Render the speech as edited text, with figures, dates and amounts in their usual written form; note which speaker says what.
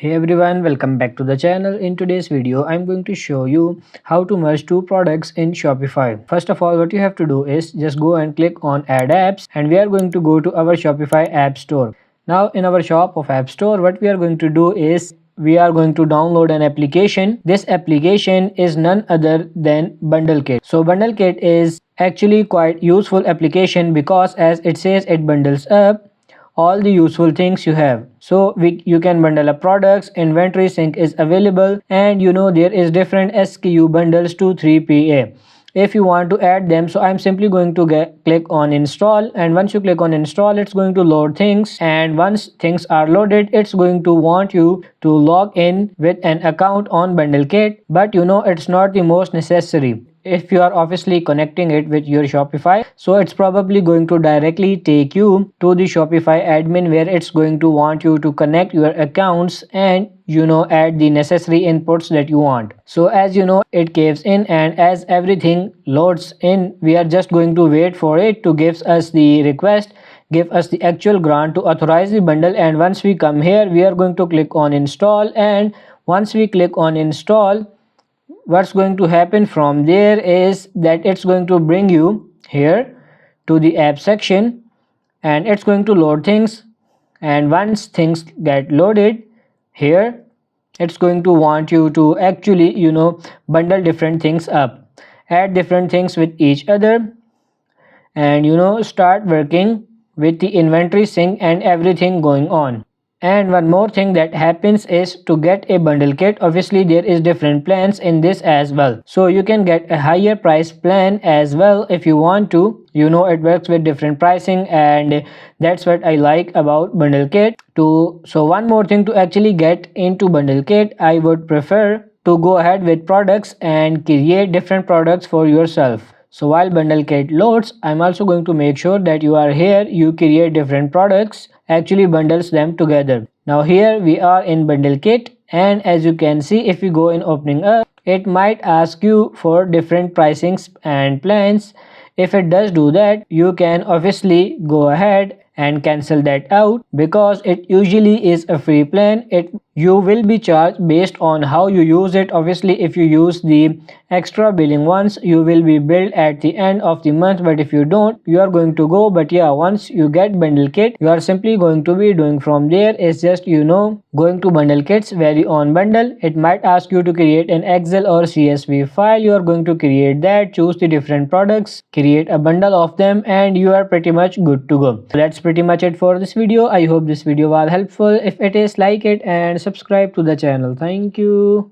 Speaker 1: Hey everyone, welcome back to the channel. In today's video, I'm going to show you how to merge two products in Shopify. First of all, what you have to do is just go and click on Add Apps, and we are going to go to our Shopify App Store. Now in our shop of App Store, what we are going to do is we are going to download an application. This application is none other than Bundle Kit. So Bundle Kit is actually quite useful application because as it says, it bundles up all the useful things you have. So you can bundle up products, inventory sync is available, and there is different SKU bundles to 3PA if you want to add them. So I'm simply going to click on install, and once you click on install, it's going to load things, and once things are loaded, it's going to want you to log in with an account on BundleKit, but it's not the most necessary if you are obviously connecting it with your Shopify. So it's probably going to directly take you to the Shopify admin, where it's going to want you to connect your accounts and add the necessary inputs that you want. So as it caves in, and as everything loads in, we are just going to wait for it to give us the request, give us the actual grant to authorize the bundle. And once we come here, we are going to click on install, and once we click on install, what's going to happen from there is that it's going to bring you here to the app section, and it's going to load things. And once things get loaded here, it's going to want you to actually bundle different things up, add different things with each other, and start working with the inventory sync and everything going on. And one more thing that happens is, to get a bundle kit, obviously there is different plans in this as well. So you can get a higher price plan as well if you want to. It works with different pricing, and that's what I like about bundle kit too. So one more thing, to actually get into bundle kit, I would prefer to go ahead with products and create different products for yourself. So while bundle kit loads, I'm also going to make sure that you are here, you create different products, actually bundles them together. Now here we are in bundle kit, and as you can see, if you go in opening up, it might ask you for different pricings and plans. If it does do that, you can obviously go ahead and cancel that out, because it usually is a free plan. You will be charged based on how you use it. Obviously if you use the extra billing ones, you will be billed at the end of the month, but if you don't, you are going to go. But yeah, once you get bundle kit, you are simply going to be doing from there is just going to bundle kit's very own bundle. It might ask you to create an Excel or CSV file. You are going to create that, choose the different products, create a bundle of them, and you are pretty much good to go. So that's pretty much it for this video. I hope this video was helpful. If it is, like it and subscribe to the channel. Thank you.